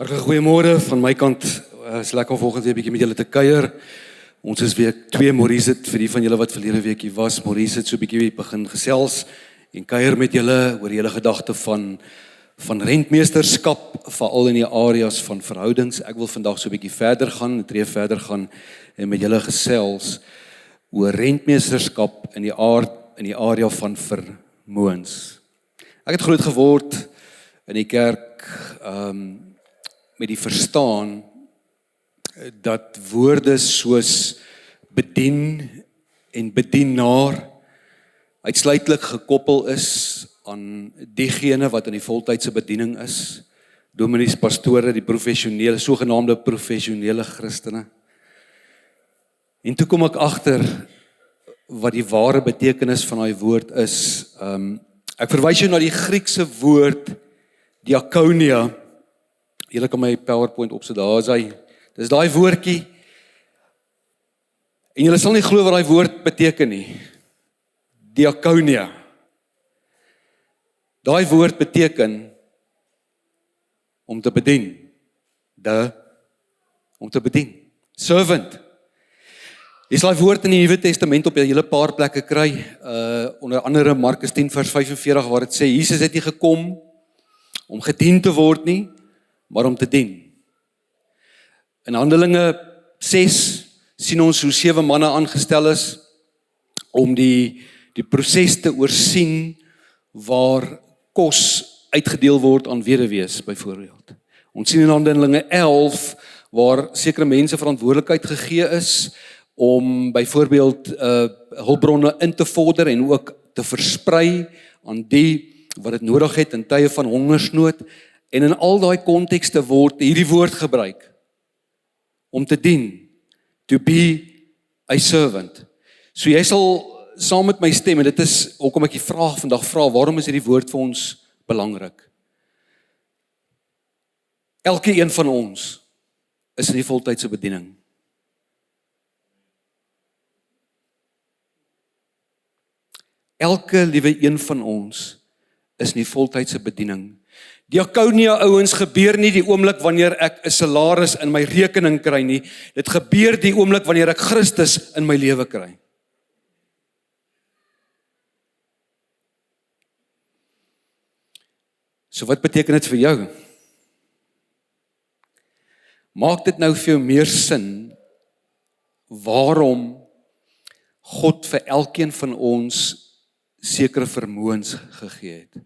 Hartlik goeiemôre van my kant. Is lekker om volgende week 'n bietjie met julle te kuier. Ons is week 2 Maurice het vir die van julle wat verlede week hier was. Maurice het so 'n bietjie begin gesels en kuier met julle oor die hele gedagte van rentmeesterskap, veral in die areas van verhoudings. Ek wil vandag so 'n bietjie verder gaan, 'n tree verder gaan en met julle gesels oor rentmeesterskap in die area van vermoëns. Ek het groot geword in die kerk met die verstaan dat woorde soos bedien en bedienaar uitsluitlik gekoppel is aan diegene wat in die voltydse bediening is, dominees, pastore, die professionele, sogenaamde professionele Christene. En toe kom ek agter wat die ware betekenis van daai woord is. Ek verwys jou na die Griekse woord diakonia. Julle kan my PowerPoint opsit, daar is hy. Dis daai woordjie. En julle sal nie glo wat daai woord beteken nie. Diakonia. Daai woord beteken om te bedien. Om te bedien. Servant. Dis daai woord in die Nuwe Testament op 'n hele paar plekke kry, onder andere Markus 10 vers 45 waar dit sê Jesus het nie gekom om gedien te word nie, maar om te dien. In Handelinge 6 sien ons hoe 7 manne aangestel is om die proses te oorsien waar kos uitgedeel word aan weduwees byvoorbeeld. Ons sien in Handelinge 11 waar sekere mense verantwoordelikheid gegee is om byvoorbeeld hulpbronne in te vorder en ook te versprei aan die wat dit nodig het in tye van hongersnood. En in al daai kontekste word hierdie woord gebruik om te dien, to be a servant. So jy sal saam met my stem, en dit is hoekom ek die vraag vandag vra, waarom is hierdie woord vir ons belangrik? Elke een van ons is in die voltydse bediening. Elke liewe een van ons is in die voltydse bediening. Diakonia ouens gebeur nie die oomblik wanneer ek 'n salaris in my rekening kry nie. Dit gebeur die oomblik wanneer ek Christus in my lewe kry. So wat beteken dit vir jou? Maak dit nou vir jou meer sin waarom God vir elkeen van ons sekere vermoëns gegee het.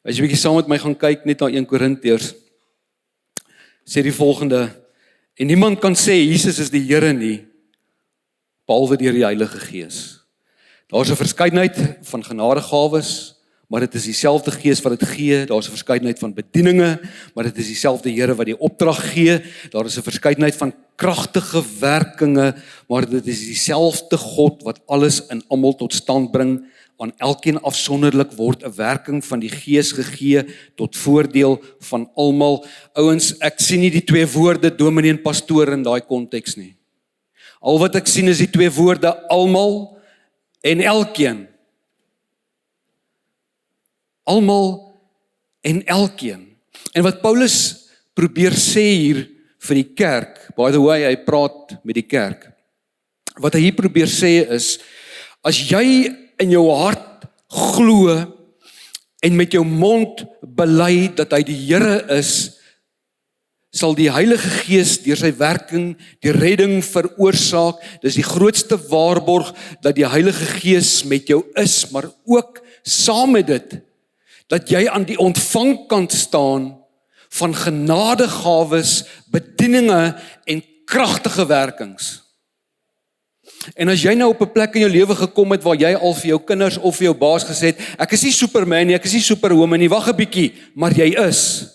As jy 'n bietjie saam met my gaan kyk net na 1 Korintiërs, sê die volgende: en niemand kan sê Jesus is die Here nie, behalwe deur die Heilige Gees. Daar's 'n verskeidenheid van genadegawes, maar dit is dieselfde Gees wat dit gee. Daar's 'n verskeidenheid van bedieninge, maar dit is dieselfde Here wat die opdrag gee. Daar is 'n verskeidenheid van kragtige werkinge, maar dit is dieselfde God wat alles in almal tot stand bring. Aan elkeen afsonderlik word 'n werking van die Gees gegee tot voordeel van almal. Ouens, ek sien nie die 2 woorde dominee en pastoor in daai konteks nie. Al wat ek sien is die 2 woorde almal en elkeen. Almal en elkeen. En wat Paulus probeer sê hier vir die kerk, by the way, hy praat met die kerk. Wat hy hier probeer sê is, as jy in jou hart glo en met jou mond bely dat hy die Here is, sal die Heilige Gees deur sy werking die redding veroorsaak. Dis die grootste waarborg dat die Heilige Gees met jou is, maar ook saam met dit dat jy aan die ontvangkant staan van genadegawes, bedieninge en kragtige werkings. En as jy nou op 'n plek in jou lewe gekom het waar jy al vir jou kinders of vir jou baas gesê het, ek is nie Superman nie, ek is nie Superwoman nie, wag 'n bietjie, maar jy is.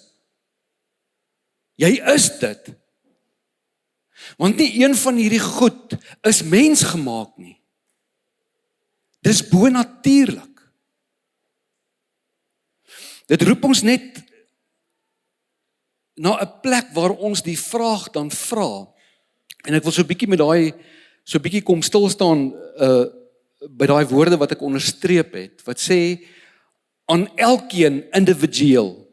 Jy is dit. Want nie een van hierdie goed is mensgemaak nie. Dis bonatuurlik. Dit roep ons net na 'n plek waar ons die vraag dan vra. En ek wil so 'n bietjie met daai so 'n bietjie kom stil staan by daai woorde wat ek onderstreep het, wat sê aan elkeen individueel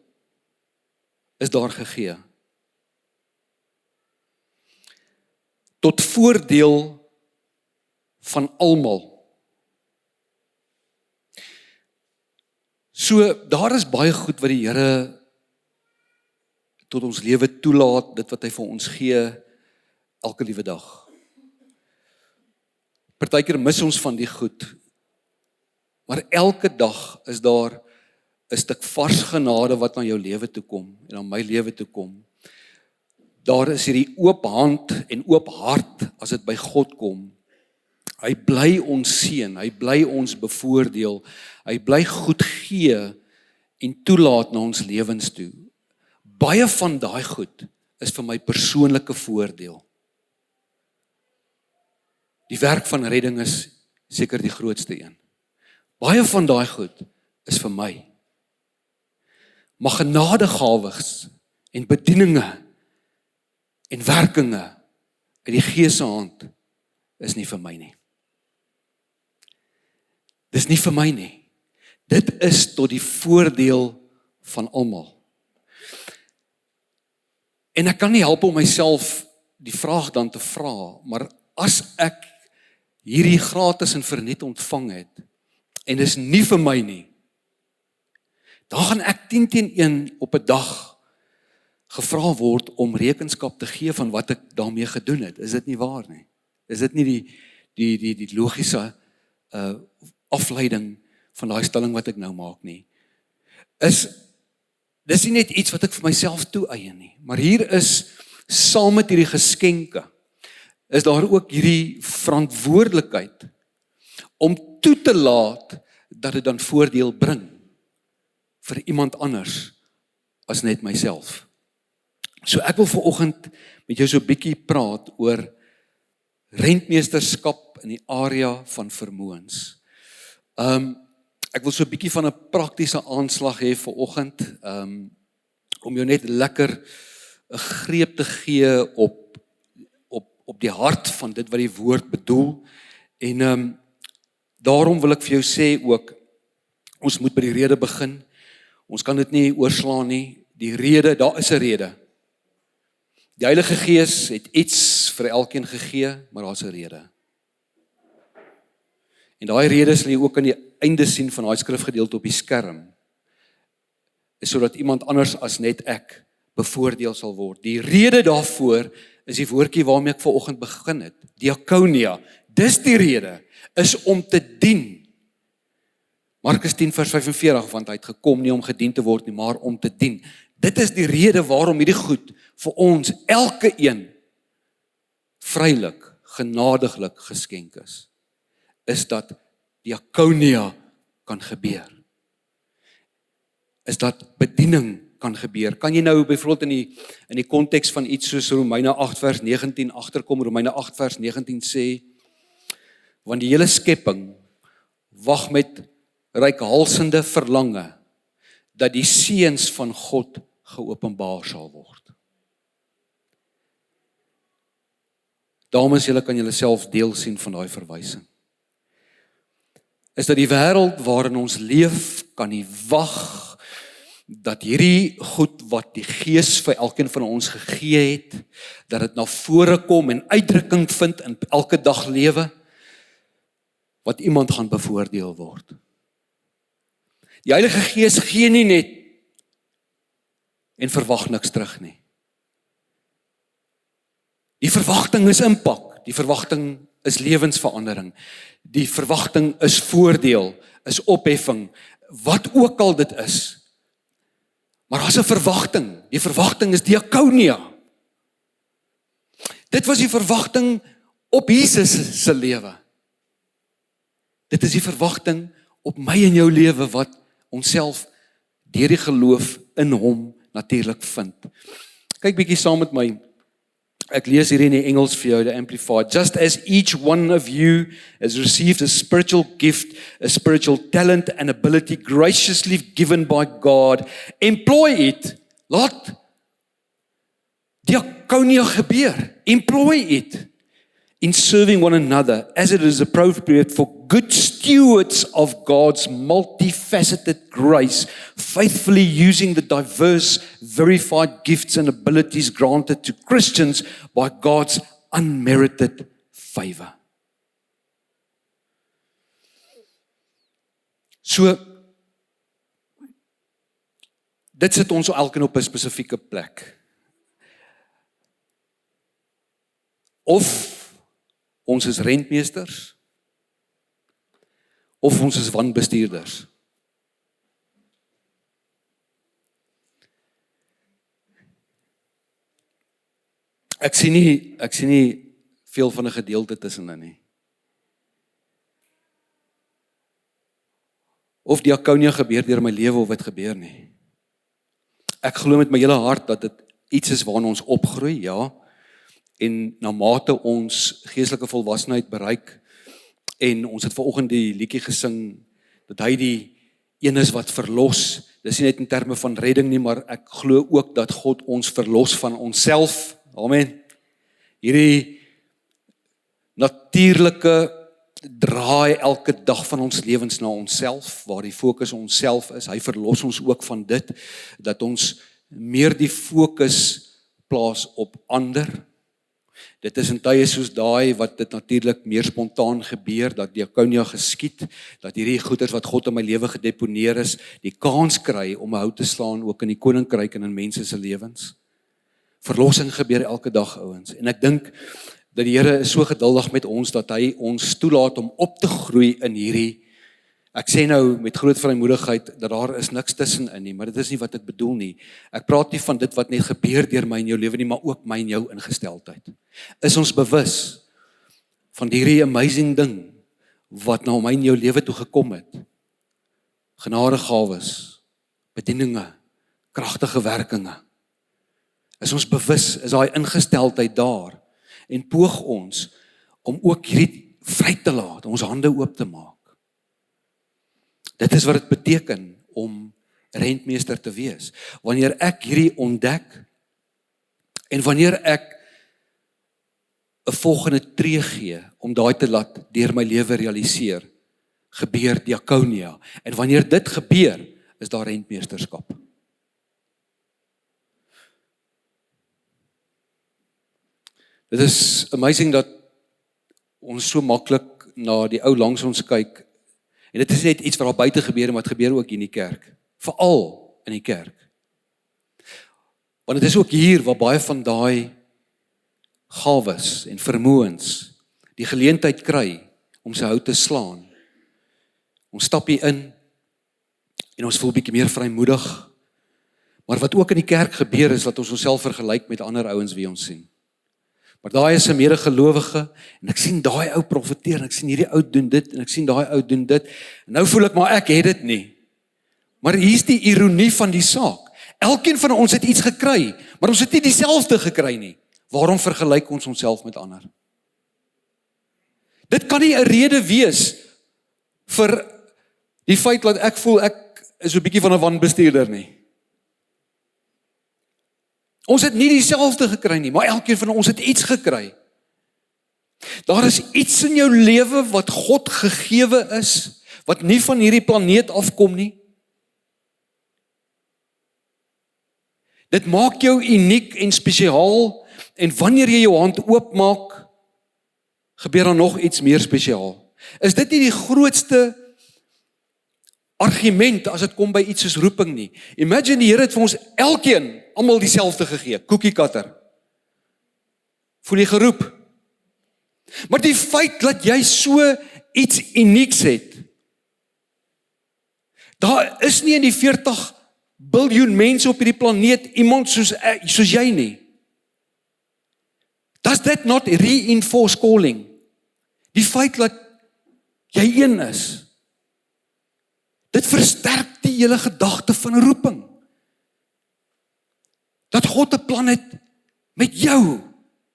is daar gegee. tot voordeel van almal. So, daar is baie goed wat die Here tot ons lewe toelaat, dit wat hy vir ons gee, elke liewe dag. Partykeer mis ons van die goed, maar elke dag is daar 'n stuk vars genade wat na jou lewe toe kom, en na my lewe toe kom. Daar is hierdie oop hand en oop hart as dit by God kom. Hy bly ons seën, hy bly ons bevoordeel, hy bly goed gee en toelaat na ons lewens toe. Baie van daai goed is vir my persoonlike voordeel. Die werk van redding is seker die grootste een. Baie van daai goed is vir my. Maar genadegawes en bedieninge en werkinge uit die Gees se hand is nie vir my nie. Dis nie vir my nie. Dit is tot die voordeel van almal. En ek kan nie help om myself die vraag dan te vra, maar as ek hierdie gratis en verniet ontvang het, en dis nie vir my nie, dan gaan ek 10 teen 1 op 'n dag gevra word om rekenskap te gee van wat ek daarmee gedoen het. Is dit nie waar nie? Is dit nie die logiese afleiding van daai stelling wat ek nou maak nie? Dis nie net iets wat ek vir myself toeëien nie, maar hier is, saam met hierdie geskenke, is daar ook hierdie verantwoordelikheid om toe te laat dat dit dan voordeel bring vir iemand anders as net myself. So ek wil vanoggend met jou so 'n bietjie praat oor rentmeesterskap in die area van vermoëns. Ek wil so 'n bietjie van 'n praktiese aanslag hê vanoggend, om jou net lekker 'n greep te gee op die hart van dit wat die woord bedoel. En daarom wil ek vir jou sê ook, ons moet by die rede begin. Ons kan dit nie oorslaan nie. Die rede, daar is 'n rede. Die Heilige Gees het iets vir elkeen gegee, maar daar's 'n rede. En daai rede sal jy ook aan die einde sien van daai skrifgedeelte op die skerm, is sodat iemand anders as net ek bevoordeel sal word. Die rede daarvoor is die woordjie waarmee ek vanoggend begin het, diakonia. Dis die rede, is om te dien. Markus 10 vers 45, want hy het gekom nie om gedien te word nie, maar om te dien. Dit is die rede waarom hierdie goed vir ons, elke een, vrylik, genadiglik geskenk is dat diakonia kan gebeur. Is dat bediening kan gebeur. Kan jy nou byvoorbeeld in die konteks van iets soos Romeine 8 vers 19 agterkom? Romeine 8 vers 19 sê, want die hele skepping wag met reikhalsende verlange dat die seuns van God geopenbaar sal word. Dames, julle kan julle self deel sien van daai verwysing. Is dat die wêreld waarin ons leef kan nie wag dat hierdie goed wat die Gees vir elkeen van ons gegee het, dat dit na vore kom en uitdrukking vind in elke dag lewe, wat iemand gaan bevoordeel word. Die Heilige Gees gee nie net en verwag niks terug nie. Die verwagting is impak, die verwagting is lewensverandering, die verwagting is voordeel, is opheffing, wat ook al dit is. Maar daar's 'n verwagting, die verwagting is diakonia. Dit was die verwagting op Jesus se lewe. Dit is die verwagting op my en jou lewe wat onsself deur die geloof in hom natuurlik vind. Kyk bietjie saam met my. Ek lees hier in die Engels vir jou, the Amplified. Just as each one of you has received a spiritual gift, a spiritual talent and ability graciously given by God, employ it. Laat diakonia gebeur. Employ it in serving one another as it is appropriate for good stewards of God's multifaceted grace, faithfully using the diverse, verified gifts and abilities granted to Christians by God's unmerited favor. So, dit sit ons elkeen op 'n spesifieke plek. Of ons is rentmeesters, of ons is wanbestuurders. Ek sien nie veel van 'n gedeelte tussenin nie. Of diakonia gebeur deur my lewe of dit gebeur nie. Ek glo met my hele hart dat dit iets is waarna ons opgroei, ja. En na mate ons geestelike volwassenheid bereik, en ons het vanoggend die liedjie gesing, dat hy die een is wat verlos. Dis nie net in terme van redding nie, maar ek glo ook dat God ons verlos van onsself. Amen. Hierdie natuurlike draai elke dag van ons lewens na onsself, waar die fokus onsself is. Hy verlos ons ook van dit, dat ons meer die fokus plaas op ander. Dit is in tye soos daai wat dit natuurlik meer spontaan gebeur, dat diakonia geskied, dat hierdie goeders wat God in my lewe gedeponeer is, die kans kry om 'n hout te slaan ook in die koninkryk en in mense se lewens. Verlossing gebeur elke dag, ouens. En ek dink dat die Here is so geduldig met ons dat hy ons toelaat om op te groei in hierdie. Ek sê nou met groot vrymoedigheid dat daar is niks tussenin nie, maar dit is nie wat ek bedoel nie. Ek praat nie van dit wat net gebeur deur my in jou lewe nie, maar ook my en jou ingesteldheid. Is ons bewus van hierdie amazing ding wat na my en jou lewe toe gekom het? Genadegawes, bedieninge, kragtige werkinge. Is ons bewus, is daai ingesteldheid daar, en poog ons om ook hierdie vry te laat, ons hande oop te maak. Dit is wat dit beteken om rentmeester te wees. Wanneer ek hierdie ontdek, en wanneer ek 'n volgende tree gee, om daai te laat deur my lewe realiseer, gebeur diakonia. En wanneer dit gebeur, is daar rentmeesterskap. Dit is amazing dat ons so maklik na die ou langs ons kyk, en dit is net iets wat daar buite gebeur, maar dit gebeur ook in die kerk, veral in die kerk. Want dit is ook hier waar baie van daai gawes en vermoëns die geleentheid kry om sy hout te slaan. Ons stap hier in en ons voel bietjie meer vrymoedig, maar wat ook in die kerk gebeur is dat ons onsself vergelyk met ander ouens wie ons sien. Maar daai is 'n medegelowige, en ek sien daai ou profeteer, en ek sien hierdie ou doen dit, en ek sien daai ou doen dit, en nou voel ek maar ek het dit nie. Maar hier's die ironie van die saak. Elkeen van ons het iets gekry, maar ons het nie dieselfde gekry nie. Waarom vergelyk ons onsself met ander? Dit kan nie 'n rede wees vir die feit dat ek voel ek is so 'n bietjie van 'n wanbestuurder nie. Ons het nie dieselfde gekry nie, maar elkeen van ons het iets gekry. Daar is iets in jou lewe wat God gegewe is, wat nie van hierdie planeet afkom nie. Dit maak jou uniek en spesiaal, en wanneer jy jou hand oopmaak, gebeur daar nog iets meer spesiaal. Is dit nie die grootste argument as dit kom by iets soos roeping nie? Imagine die Here het vir ons elkeen almal dieselfde gegee, cookie cutter. Voel jy geroep? Maar die feit dat jy so iets unieks het, daar is nie in die 40 biljoen mense op hierdie planeet iemand soos jy nie. Does that not reinforce calling? Die feit dat jy een is, dit versterk die hele gedagte van roeping. Dat God 'n plan het met jou,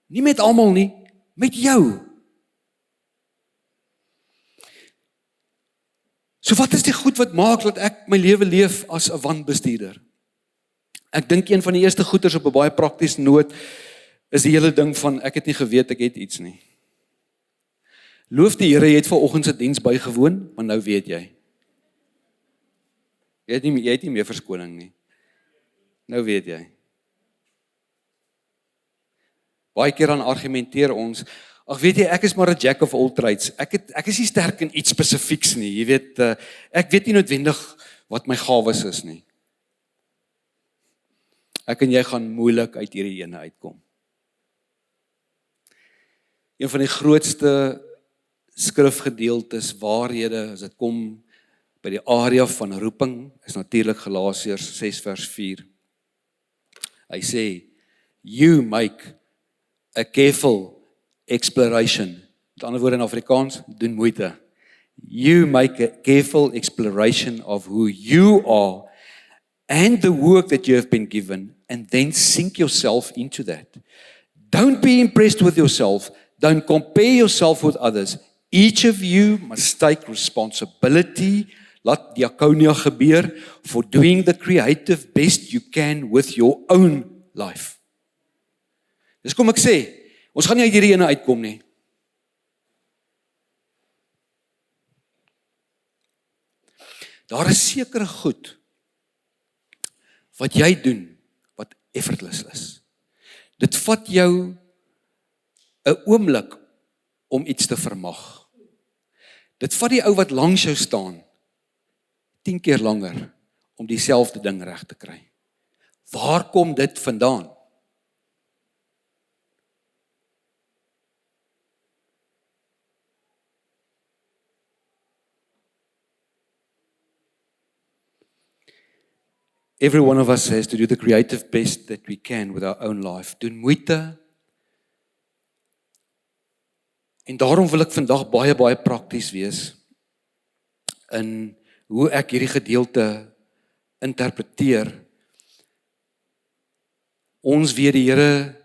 nie met almal nie, met jou. So wat is die goed wat maak dat ek my lewe leef as 'n wanbestuurder? Ek dink een van die eerste goeders op 'n baie praktiese noot is die hele ding van ek het nie geweet ek het iets nie. Loof die Here, jy het vanoggend se diens bygewoon, maar nou weet jy. Jy het nie meer verskoning nie. Nou weet jy. Baie keer dan argumenteer ons, ag weet jy, ek is maar 'n jack of all trades. Ek is nie sterk in iets spesifieks nie. Jy weet, ek weet nie noodwendig wat my gawes is nie. Ek en jy gaan moeilik uit hierdie ene uitkom. Een van die grootste skrifgedeeltes, waarhede, as dit kom by die area van roeping, is natuurlik Galasiërs 6 vers 4. Hy sê, you make a careful exploration. Met ander woorde in Afrikaans, doen moeite. You make a careful exploration of who you are and the work that you have been given, and then sink yourself into that. Don't be impressed with yourself. Don't compare yourself with others. Each of you must take responsibility, laat diakonia gebeur, for doing the creative best you can with your own life. Dis kom ek sê, ons gaan nie uit hierdie ene uitkom nie. Daar is sekere goed wat jy doen, wat effortless is. Dit vat jou 'n oomblik om iets te vermag. Dit vat die ou wat langs jou staan 10 keer langer om dieselfde ding reg te kry. Waar kom dit vandaan? Every one of us has to do the creative best that we can with our own life. Doen moeite. En daarom wil ek vandag baie prakties wees in hoe ek hierdie gedeelte interpreteer. Ons weet die Here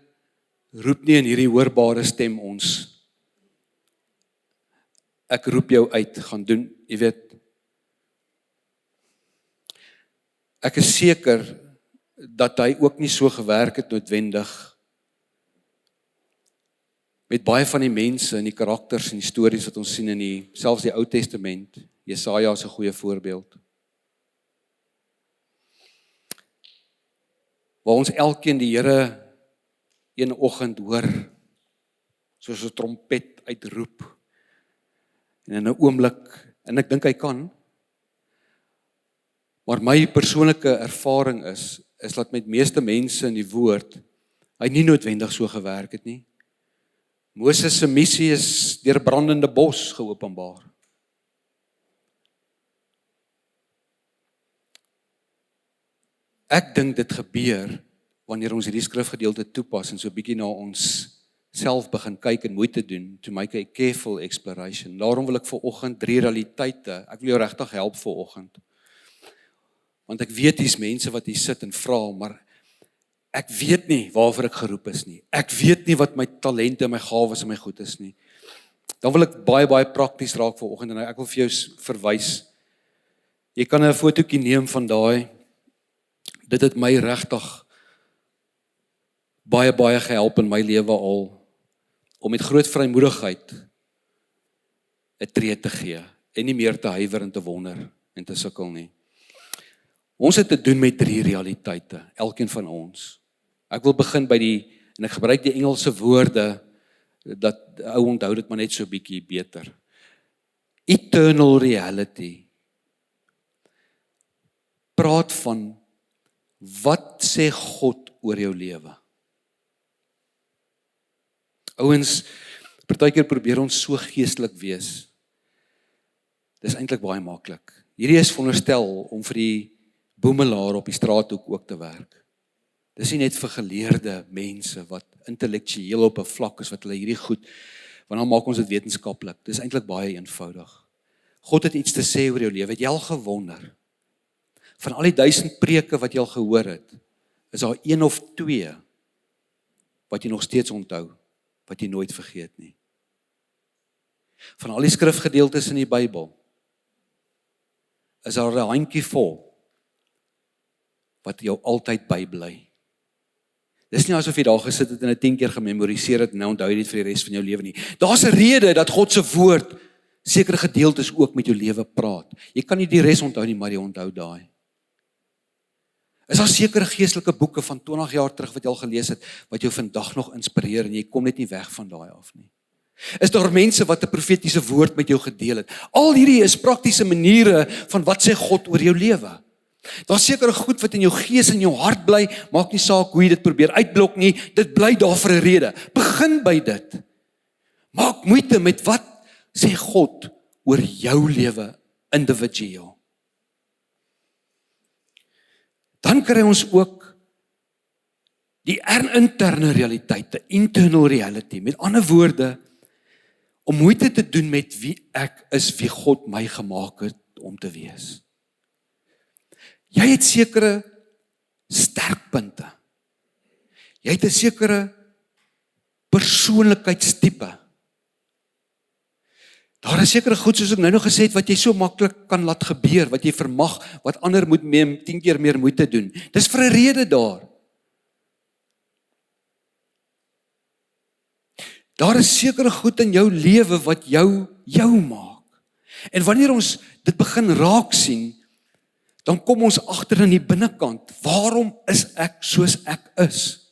roep nie in hierdie hoorbare stem ons. Ek roep jou uit, gaan doen, jy weet. Ek is seker dat hy ook nie so gewerk het noodwendig met baie van die mense en die karakters en die stories wat ons sien in selfs die Ou Testament. Jesaja is 'n goeie voorbeeld. Waar ons elkeen die Here een oggend hoor, soos 'n trompet uitroep, en in 'n oomblik, en ek dink hy kan, maar my persoonlike ervaring is dat met meeste mense in die woord, hy nie noodwendig so gewerk het nie. Moses se missie is deur brandende bos geopenbaar. Ek dink dit gebeur wanneer ons hierdie skrifgedeelte toepas en so 'n bietjie na ons self begin kyk en moeite doen to make a careful exploration. Daarom wil ek vanoggend 3 realiteite, ek wil jou regtig help vanoggend. Want ek weet hier's mense wat hier sit en vra, maar ek weet nie waarvoor ek geroep is nie. Ek weet nie wat my talente, my gawes en my goed is nie. Dan wil ek baie prakties raak vanoggend en ek wil vir jou verwys. Jy kan 'n fotootjie neem van daai. Dit het my regtig baie gehelp in my lewe al om met groot vrymoedigheid 'n tree te gee en nie meer te huiwer en te wonder en te sukkel nie. Ons het te doen met 3 realiteite, elkeen van ons. Ek wil begin by en ek gebruik die Engelse woorde, dat ou onthou dit maar net so 'n bietjie beter. Eternal reality. Praat van, wat sê God oor jou lewe? Ouens, partykeer probeer ons so geestelik wees. Dis eintlik baie maklik. Hierdie is veronderstel om vir die boemelaar op die straathoek ook te werk. Dis nie net vir geleerde mense wat intellektueel op 'n vlak is wat hulle hierdie goed, want dan maak ons dit wetenskaplik. Dis eintlik baie eenvoudig. God het iets te sê oor jou lewe. Het jy al gewonder? Van al die 1000 preke wat jy al gehoor het, is daar 1 of 2 wat jy nog steeds onthou, wat jy nooit vergeet nie. Van al die skrifgedeeltes in die Bybel, is daar 'n handjie vol wat jou altyd bybly. Dis nie asof jy daar gesit het en dit 10 keer gememoriseer het en nou onthou jy dit vir die res van jou lewe nie. Daar's 'n rede dat God se woord sekere gedeeltes ook met jou lewe praat. Jy kan nie die res onthou nie, maar jy onthou daai. Is daar sekere geestelike boeke van 20 jaar terug wat jy al gelees het, wat jou vandag nog inspireer en jy kom net nie weg van daai af nie? Is daar mense wat 'n profetiese woord met jou gedeel het? Al hierdie is praktiese maniere van wat sê God oor jou lewe. Daar's sekere goed wat in jou gees en jou hart bly, maak nie saak hoe jy dit probeer uitblok nie, dit bly daar vir 'n rede. Begin by dit. Maak moeite met wat sê God oor jou lewe individueel. Dan kry ons ook die interne realiteit, die internal reality. Met ander woorde, om moeite te doen met wie ek is, wie God my gemaak het om te wees. Jy het sekere sterkpunte. Jy het 'n sekere persoonlikheidstipe. Daar is sekere goed, soos ek nou nog gesê het, wat jy so maklik kan laat gebeur, wat jy vermag, wat ander moet 10 keer meer moeite doen. Dis vir 'n rede daar. Daar is sekere goed in jou lewe wat jou maak. En wanneer ons dit begin raak sien, dan kom ons agter in die binnekant, waarom is ek soos ek is?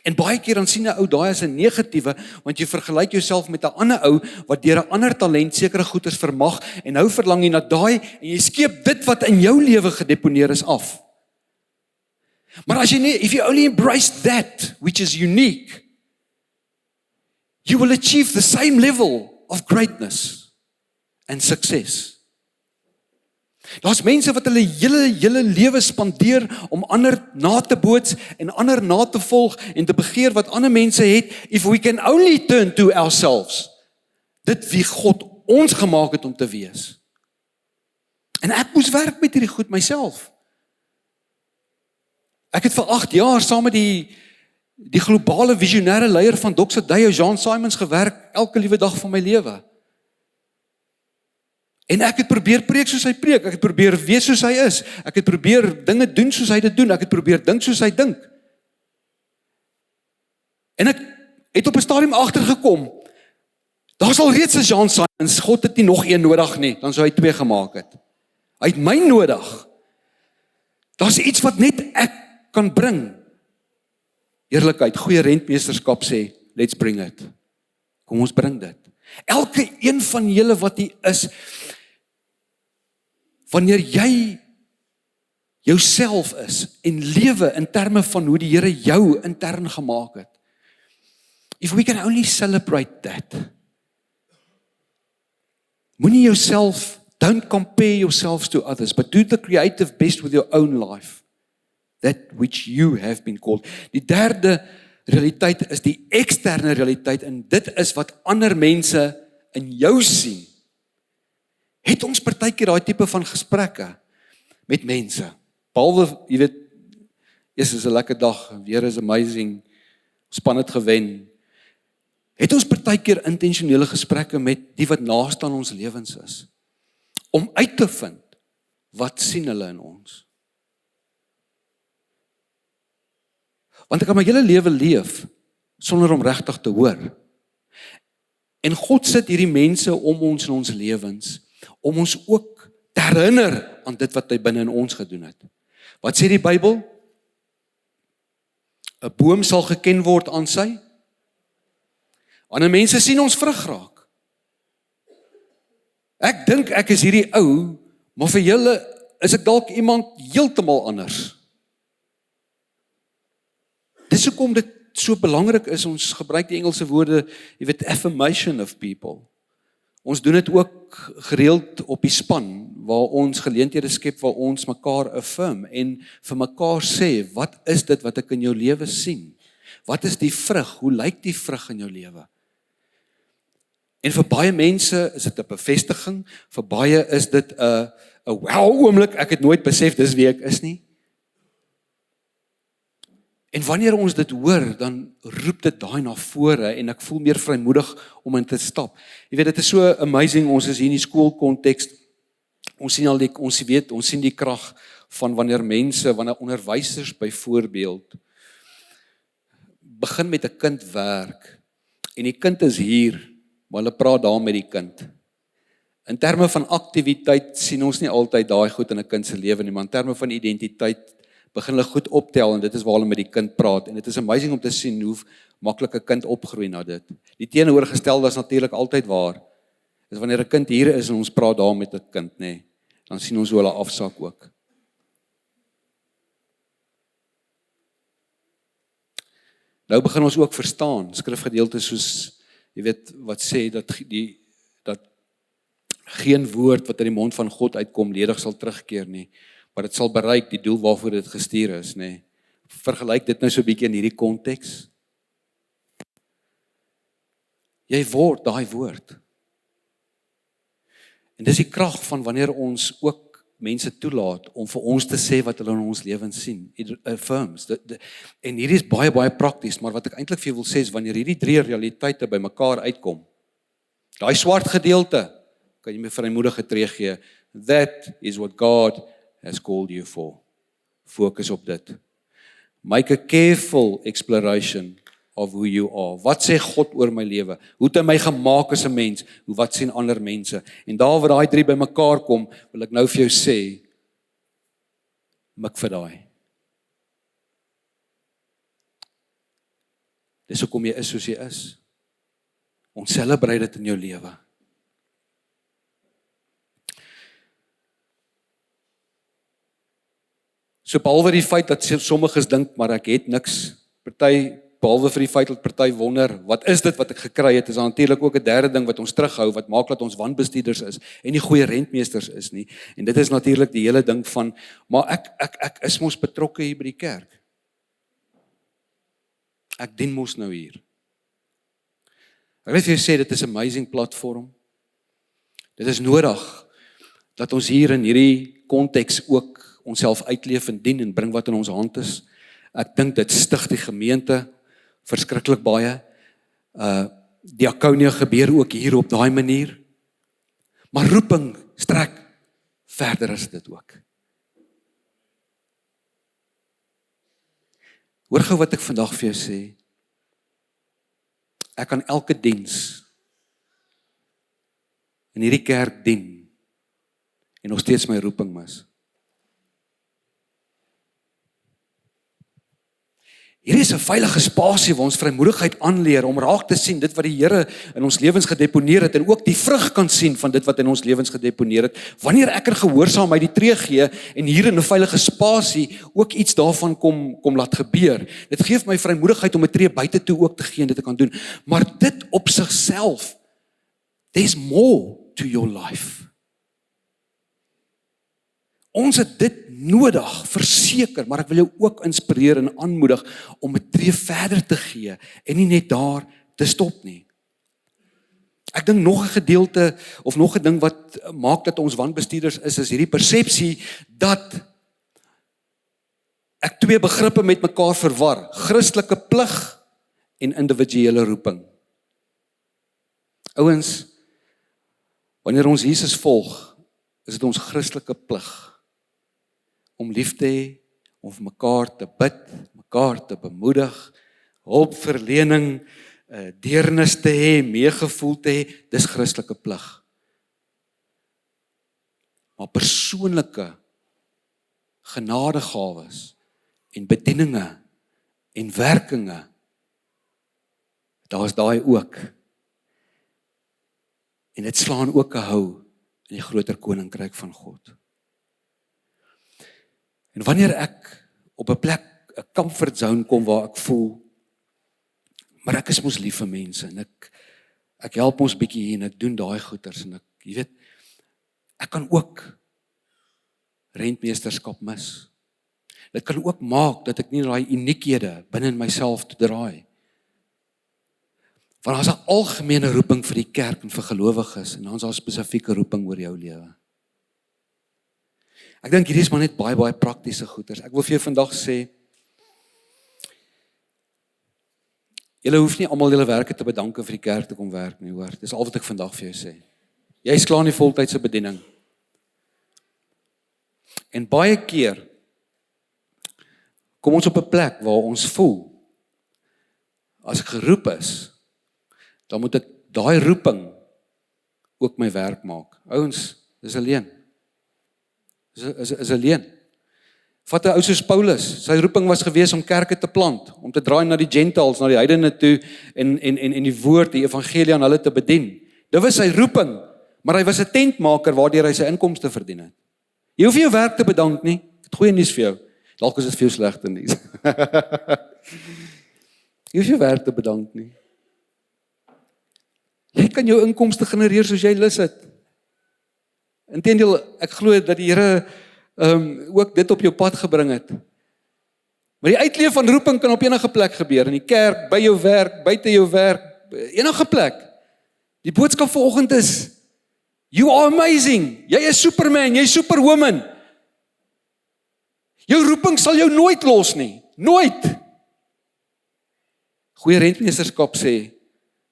En baie keer dan sien 'n ou daai as 'n negatiewe, want jy vergelyk jouself met 'n ander ou wat deur 'n ander talent sekere goeders vermag en nou verlang jy na daai en jy skeep dit wat in jou lewe gedeponeer is af. Maar as jy nie, if you only embrace that which is unique, you will achieve the same level of greatness and success. Daar's mense wat hulle hele lewe spandeer om ander na te boots en ander na te volg en te begeer wat ander mense het, if we can only turn to ourselves, dit wie God ons gemaak het om te wees. En ek moes werk met hierdie goed myself. Ek het vir 8 jaar saam met die globale visionêre leier van Doxodeo, John Simons, gewerk elke liewe dag van my lewe. En ek het probeer preek soos hy preek, ek het probeer wees soos hy is, ek het probeer dinge doen soos hy dit doen, ek het probeer dink soos hy dink. En ek het op 'n stadium agtergekom, daar's al reeds 'n John Simons, God het nie nog een nodig nie, dan sou hy 2 gemaak het. Hy het my nodig. Daar's iets wat net ek kan bring. Eerlikheid, goeie rentmeesterskap sê, let's bring it. Kom ons bring dit. Elke een van julle wat hier is, wanneer jy jouself is en lewe in terme van hoe die Here jou intern gemaak het. If we can only celebrate that. Moenie jouself, don't compare yourselves to others, but do the creative best with your own life. That which you have been called. Die derde realiteit is die eksterne realiteit en dit is wat ander mense in jou sien. Het ons partykeer daai tipe van gesprekke met mense. Behalwe, jy weet, eers is 'n lekker dag, weer is amazing, span het gewen. Het ons partykeer intentionele gesprekke met die wat naaste aan ons lewens is, om uit te vind, wat sien hulle in ons? Want ek kan my hele lewe leef, sonder om regtig te hoor. En God sit hierdie mense om ons in ons lewens, om ons ook te herinner aan dit wat hy binne in ons gedoen het. Wat sê die Bybel? 'n boom sal geken word aan sy. Ander mense sien ons vrug raak. Ek dink ek is hierdie ou, maar vir julle is ek dalk iemand heeltemal anders. Dis hoekom dit so belangrik is, ons gebruik die Engelse woorde, jy weet, affirmation of people. Ons doen dit ook gereeld op die span, waar ons geleenthede skep, waar ons mekaar affirm, en vir mekaar sê, wat is dit wat ek in jou lewe sien? Wat is die vrug? Hoe lyk die vrug in jou lewe? En vir baie mense is dit 'n bevestiging, vir baie is dit 'n wow oomblik, ek het nooit besef dis wie ek is nie. En wanneer ons dit hoor, dan roep dit daai na vore en ek voel meer vrymoedig om in te stap. Jy weet, dit is so amazing, ons is hier in die skoolkonteks. Ons sien die krag van wanneer onderwysers byvoorbeeld begin met 'n kind werk en die kind is hier, maar hulle praat daar met die kind. In terme van aktiwiteit sien ons nie altyd daai goed in 'n kind se lewe nie, maar in terme van identiteit begin hulle goed optel en dit is waar hulle met die kind praat en dit is amazing om te sien hoe maklik 'n kind opgroei na dit. Die teenoorgestelde is natuurlik altyd waar. Dis wanneer 'n kind hier is en ons praat daar met 'n kind, nê, dan sien ons hoe hulle afsak ook. Nou begin ons ook verstaan skrifgedeeltes soos jy weet wat sê dat geen woord wat uit die mond van God uitkom ledig sal terugkeer nie, maar dit sal bereik die doel waarvoor dit gestuur is, nê. Vergelyk dit nou so 'n bietjie in hierdie konteks. Jy word daai woord. En dis die krag van wanneer ons ook mense toelaat om vir ons te sê wat hulle in ons lewens sien. It affirms. En hierdie is baie, baie prakties, maar wat ek eintlik vir jou wil sê is wanneer hierdie drie realiteite by mekaar uitkom, daai swart gedeelte, kan jy my vrymoedige tree gee, that is what God has called you for. Fokus op dit. Make a careful exploration of who you are. Wat sê God oor my lewe? Hoe het hy my gemaak as 'n mens? Wat sien ander mense? En daar waar daai drie by mekaar kom, wil ek nou vir jou sê, mik vir daai. Dis hoekom jy is soos jy is. Ons celebrate dit in jou lewe. So behalwe die feit dat sommiges dink, maar ek het niks, behalwe vir die feit dat party wonder, wat is dit wat ek gekry het, is natuurlik ook 'n derde ding wat ons terughou, wat maak dat ons wanbestuurders is, en nie goeie rentmeesters is nie, en dit is natuurlik die hele ding van, maar ek is mos betrokke hier by die kerk. Ek dien mos nou hier. Ek wil vir jou sê, dit is 'n amazing platform. Dit is nodig, dat ons hier in hierdie konteks ook onsself uitleef en dien en bring wat in ons hand is. Ek dink dit stig die gemeente verskriklik baie. Diakonie gebeur ook hier op daai manier. Maar roeping strek verder as dit ook. Hoor gou wat ek vandag vir jou sê. Ek kan elke diens in hierdie kerk dien en nog steeds my roeping mis. Hier is 'n veilige spasie waar ons vrymoedigheid aanleer om raak te sien dit wat die Here in ons lewens gedeponeer het en ook die vrug kan sien van dit wat in ons lewens gedeponeer het. Wanneer ek gehoorsaamheid die tree gee en hier in 'n veilige spasie ook iets daarvan kom laat gebeur. Dit gee my vrymoedigheid om 'n tree buite toe ook te gee en dit te kan doen. Maar dit op sigself, there's more to your life. Ons het dit nodig, verseker, maar ek wil jou ook inspireer en aanmoedig om 'n tree verder te gee en nie net daar te stop nie. Ek dink nog 'n gedeelte of nog 'n ding wat maak dat ons wanbestuurders is hierdie persepsie dat ek twee begrippe met mekaar verwar, Christelike plig en individuele roeping. Ouens, wanneer ons Jesus volg, is dit ons Christelike plig om lief te hê, om vir mekaar te bid, mekaar te bemoedig, hulpverlening, deernis te hê, meegevoel te hê, dis Christelike plig. Maar persoonlike genadegawes en bedieninge en werkinge, daar is daai ook. En dit slaan ook 'n hou in die groter koninkryk van God. En wanneer ek op 'n plek, 'n comfort zone kom waar ek voel, maar ek is mos lief vir mense en ek help ons bietjie hier en ek doen daai goeters en jy weet, ek kan ook rentmeesterskap mis. Dit kan ook maak dat ek nie daai uniekhede binne in myself te draai. Want daar's 'n algemene roeping vir die kerk en vir gelowiges en dan is daar 'n spesifieke roeping oor jou lewe. Ek dink hierdie is maar net baie praktiese goeders. Ek wil vir jou vandag sê, julle hoef nie almal julle werke te bedank vir die kerk te kom werk nie, hoor. Dis al wat ek vandag vir jou sê. Jy is klaar in die voltydse bediening. En baie keer kom ons op 'n plek waar ons voel, as ek geroep is, dan moet ek daai roeping ook my werk maak. Ouens, dis 'n leuen. Is 'n leuen. Vat 'n ou soos Paulus, sy roeping was gewees om kerke te plant, om te draai na die Gentiles, na die heidene toe en die woord, die evangelie aan hulle te bedien. Dit was sy roeping, maar hy was 'n tentmaker waardeur hy sy inkomste verdien het. Jy hoef nie jou werk te bedank nie. Ek het goeie nuus vir jou. Dalk is dit veel slegte nuus. Jy hoef jou werk te bedank nie. Jy kan jou inkomste genereer soos jy lus het. Inteendeel, ek glo dat die Here ook dit op jou pad gebring het. Maar die uitleef van roeping kan op enige plek gebeur, in die kerk, by jou werk, buite jou werk, enige plek. Die boodskap vanoggend is, you are amazing, jy is Superman, jy is Superwoman. Jou roeping sal jou nooit los nie, nooit. Goeie rentmeesterskap sê,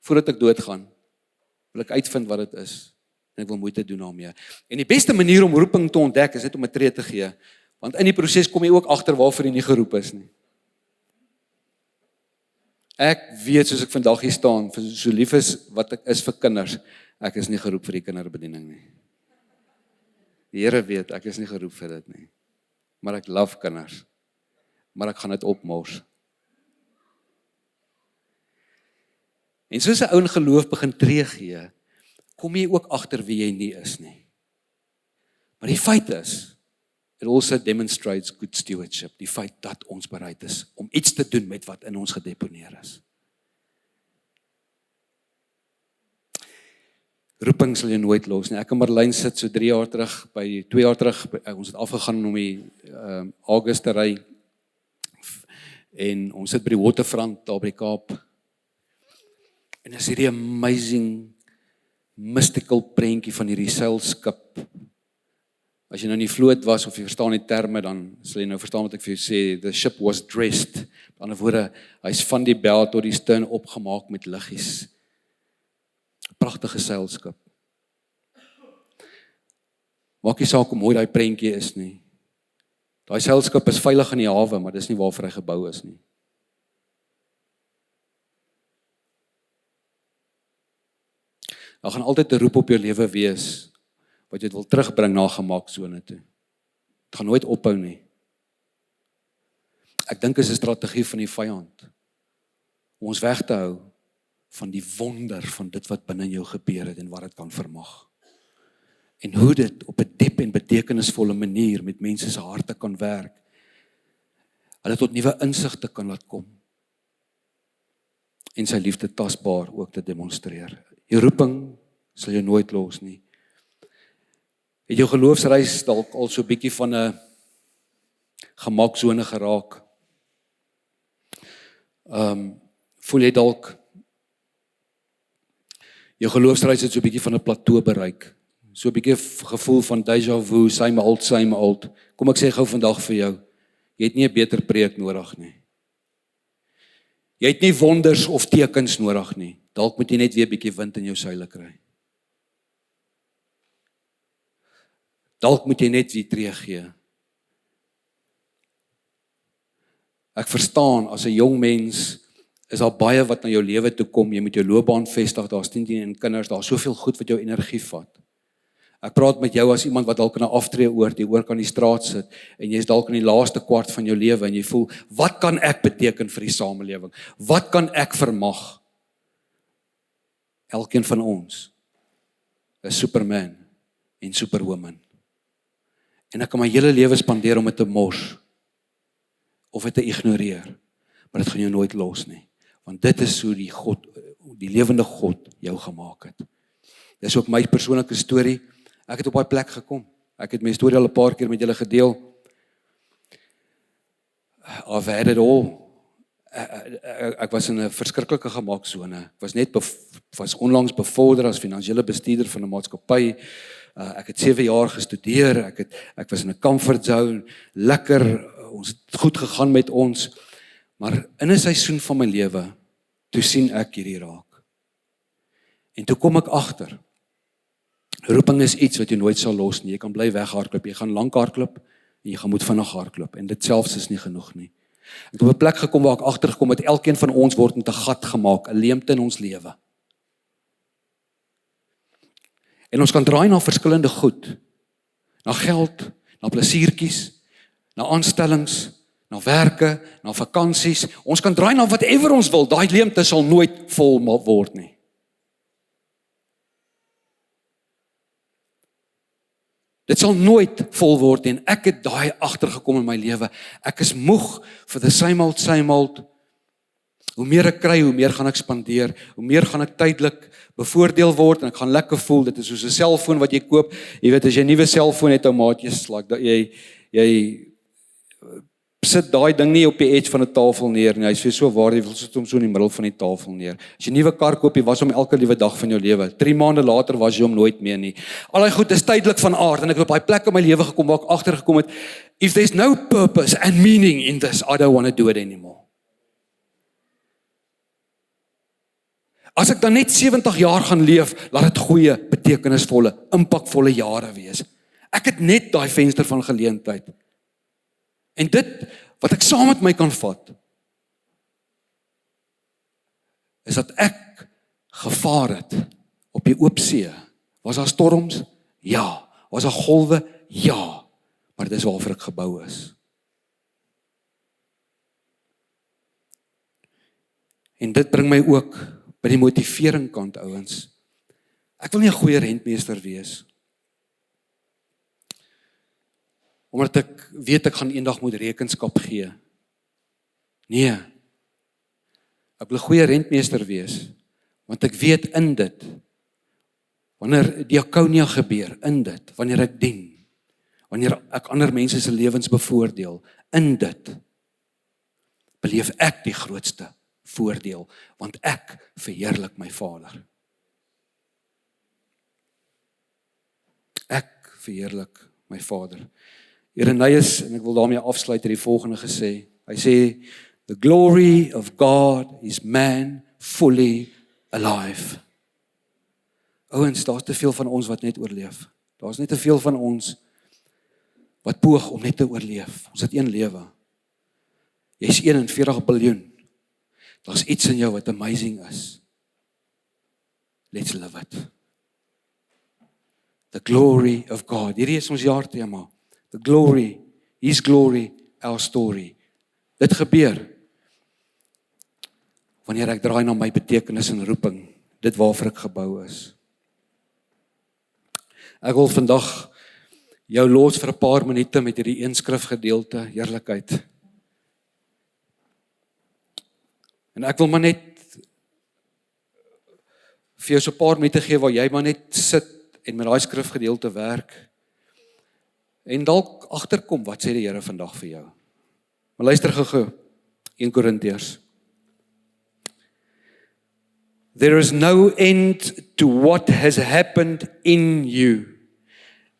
voordat ek doodgaan, wil ek uitvind wat dit is, en ek wil moeite doen daarmee. En die beste manier om roeping te ontdek, is net om 'n tree te gee, want in die proses kom jy ook agter waarvoor jy nie geroep is nie. Ek weet, soos ek vandag hier staan, so lief is wat ek is vir kinders, ek is nie geroep vir die kinderbediening nie. Die Here weet, ek is nie geroep vir dit nie. Maar ek love kinders, maar ek gaan dit opmors. En soos 'n ou in geloof begin tree gee, kom jy ook agter wie jy nie is nie. Maar die feit is, it also demonstrates good stewardship, die feit dat ons bereid is om iets te doen met wat in ons gedeponeer is. Roeping sal jy nooit los nie. Ek en Marlyn sit so 2 jaar terug, ons het afgegaan om die August te ry, en ons sit by die waterfront daar by die Kaap, en is hierdie amazing, mystical prentjie van hierdie seilskip. As jy nou nie vloot was, of jy verstaan die terme, dan sal jy nou verstaan wat ek vir jou sê, the ship was dressed, met ander woorde, hy is van die bel tot die stern opgemaak met liggies. Pragtige seilskip. Maak nie saak hoe mooi daai prentjie is nie. Daai seilskip is veilig in die hawe, maar dis nie waarvoor hy gebou is nie. Daar gaan altyd 'n roep op jou lewe wees, wat jy wil terugbring na gemaaksone toe. Het gaan nooit ophou nie. Ek dink is 'n strategie van die vyand, om ons weg te hou van die wonder van dit wat binne jou gebeur het en wat dit kan vermag. En hoe dit op 'n diep en betekenisvolle manier met mense se harte kan werk. Hulle tot nuwe insigte kan laat kom. En sy liefde tasbaar ook te demonstreer. Jou roeping sal jou nooit los nie. Het jou geloofsreis dalk al so 'n bietjie van 'n gemaaksone geraak? Voel jy dalk jou geloofsreis het so 'n bietjie van 'n plateau bereik? So 'n bietjie gevoel van déjà vu, same old. Kom ek sê gou vandag vir jou, jy het nie 'n beter preek nodig nie. Jy het nie wonders of tekens nodig nie. Dalk moet jy net weer 'n bietjie wind in jou seile kry. Dalk moet jy net weer tree gee. Ek verstaan, as 'n jong mens, is daar baie wat na jou lewe toe kom, jy moet jou loopbaan vestig, daar's 10 en kinders, daar's soveel goed wat jou energie vat. Ek praat met jou as iemand wat dalk in 'n aftreeoord, jy kan die straat sit, en jy is dalk in die laaste kwart van jou lewe, en jy voel, wat kan ek beteken vir die samelewing? Wat kan ek vermag? Elkeen van ons is Superman en Superwoman. En ek kan my hele lewe spandeer om dit te mors, of dit te ignoreer, maar dit gaan jou nooit los nie, want dit is hoe die lewende God jou gemaak het. Dis ook my persoonlike storie. Ek het op daai plek gekom. Ek het my storie al 'n paar keer met julle gedeel. I've had it all. Ek was in 'n verskriklike gemaaksone. Ek was onlangs bevorder as finansiële bestuurder van 'n maatskappy. Ek het 7 jaar gestudeer. Ek was in 'n comfort zone, lekker, ons het goed gegaan met ons. Maar in 'n seisoen van my lewe, toe sien ek hierdie raak. En toe kom ek agter, roeping is iets wat jy nooit sal los nie. Jy kan bly weghardloop, jy gaan lank hardloop, en jy gaan moet vinnig hardloop, en dit selfs is nie genoeg nie. Ek het op 'n plek gekom waar ek agtergekom het, elkeen van ons word met 'n gat gemaak, 'n leemte in ons lewe. En ons kan draai na verskillende goed, na geld, na plesiertjies, na aanstellings, na werke, na vakansies. Ons kan draai na whatever ons wil. Daai leemte sal nooit vol word nie. Dit sal nooit vol word nie. En ek het daai agtergekom in my lewe. Ek is moeg vir the same old. Hoe meer ek kry, hoe meer gaan ek spandeer. Hoe meer gaan ek tydelik bevoordeel word en ek gaan lekker voel. Dit is soos 'n selfoon wat jy koop. Jy weet, as jy 'n nuwe selfoon het, oumaties, like dat jy sit daai ding nie op die edge van 'n tafel neer nie. Hy's vir so waardevol, sit hom so in die middel van die tafel neer. As jy 'n nuwe kar koop, jy was hom elke liewe dag van jou lewe. 3 maande later was jy hom nooit meer nie. Al daai goed is tydelik van aard en ek het op daai plek in my lewe gekom waar ek agtergekom het, if there's no purpose and meaning in this, I don't want to do it anymore. As ek dan net 70 jaar gaan leef, laat dit goeie, betekenisvolle, impakvolle jare wees. Ek het net daai venster van geleentheid. En dit wat ek saam met my kan vat, is dat ek gevaar het op die oop see. Was daar storms? Ja. Was daar golwe? Ja. Maar dit is waarvoor ek gebou is. En dit bring my ook by die motivering kant, ouens. Ek wil nie 'n goeie rentmeester wees. Omdat ek weet ek gaan eendag moet rekenskap gee. Nee. Ek wil 'n goeie rentmeester wees, want ek weet in dit, wanneer diakonia gebeur, in dit, wanneer ek dien, wanneer ek ander mense se lewens bevoordeel, in dit, beleef ek die grootste voordeel, want ek verheerlik my Vader. Ek verheerlik my Vader. Jeremias, en ek wil daarmee afsluit, het die volgende gesê. Hy sê, the glory of God is man fully alive. Ouens, daar's te veel van ons wat net oorleef. Daar's net te veel van ons wat poog om net te oorleef. Ons het een lewe. Jy's 41 biljoen. Daar's iets in jou wat amazing is. Let's live it. The glory of God. Hierdie is ons jaarthema. The glory, His glory, our story. Dit gebeur wanneer ek draai na my betekenis en roeping, dit waarvoor ek gebou is. Ek wil vandag jou los vir 'n paar minute met hierdie een skrifgedeelte, heerlikheid. En ek wil maar net vir jou so 'n paar minute gee waar jy maar net sit en met daai skrifgedeelte werk. En dalk agterkom, wat sê die Here vandag vir jou? Maar luister gou-gou, 1 Korintiërs. There is no end to what has happened in you.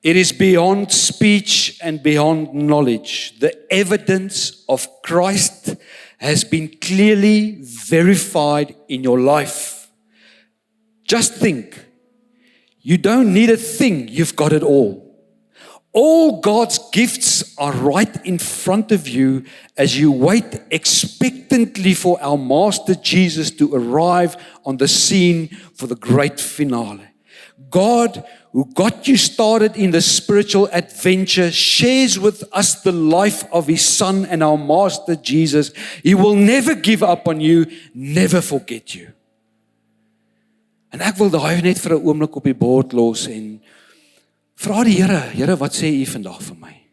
It is beyond speech and beyond knowledge. The evidence of Christ has been clearly verified in your life. Just think, you don't need a thing, you've got it all. All God's gifts are right in front of you as you wait expectantly for our Master Jesus to arrive on the scene for the great finale. God, who got you started in the spiritual adventure, shares with us the life of His Son and our Master Jesus. He will never give up on you, never forget you. En ek wil daai net vir 'n oomblik op die bord los en vra die Here, Here, wat sê U vandag vir my?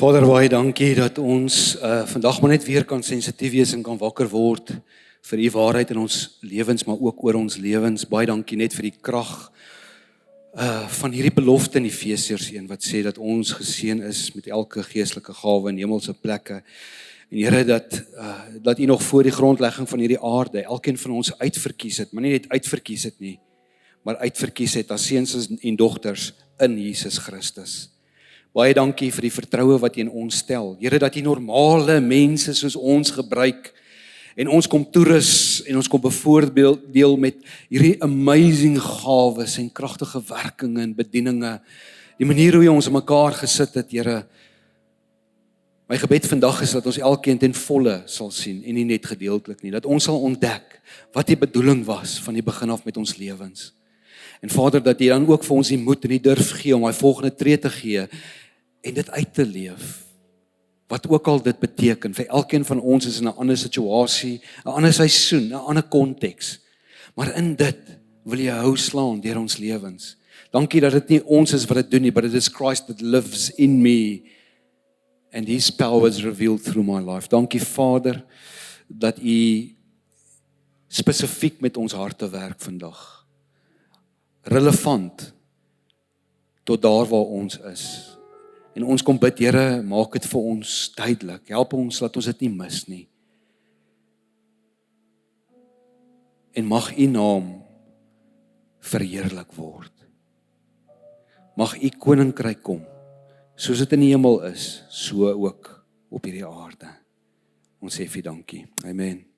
Vader, baie dankie dat ons vandag maar net weer kan sensitief wees en kan wakker word vir u waarheid in ons lewens, maar ook oor ons lewens. Baie dankie net vir die krag van hierdie belofte in Efesiërs 1 wat sê dat ons geseën is met elke geestelike gawe in hemelse plekke. En Here, dat u nog voor die grondlegging van hierdie aarde elkeen van ons uitverkies het, maar nie net uitverkies het nie, maar uitverkies het as seuns en dogters in Jesus Christus. Baie dankie vir die vertroue wat u in ons stel. Here, dat u normale mense soos ons gebruik en ons kom toerus en ons kom bevoordeel met hierdie amazing gawes en kragtige werkinge en bedieninge. Die manier hoe jy ons in mekaar gesit het, Here. My gebed vandag is dat ons elkeen ten volle sal sien en nie net gedeeltelik nie. Dat ons sal ontdek wat die bedoeling was van die begin af met ons lewens. En Vader, dat jy dan ook vir ons die moed en die durf gee om die volgende tree te gee en dit uit te leef. Wat ook al dit beteken, vir elkeen van ons is in 'n ander situasie, 'n ander seisoen, 'n ander konteks. Maar in dit wil jy hou slaan deur ons lewens. Dankie dat dit nie ons is wat dit doen nie, but it is Christ that lives in me and his power is revealed through my life. Dankie Vader dat u spesifiek met ons harte werk vandag. Relevant tot daar waar ons is. En ons kom bid, Here, maak dit vir ons duidelik. Help ons dat ons dit nie mis nie. En mag u naam verheerlik word. Mag u koninkryk kom, soos dit in die hemel is, so ook op hierdie aarde. Ons sê vir dankie. Amen.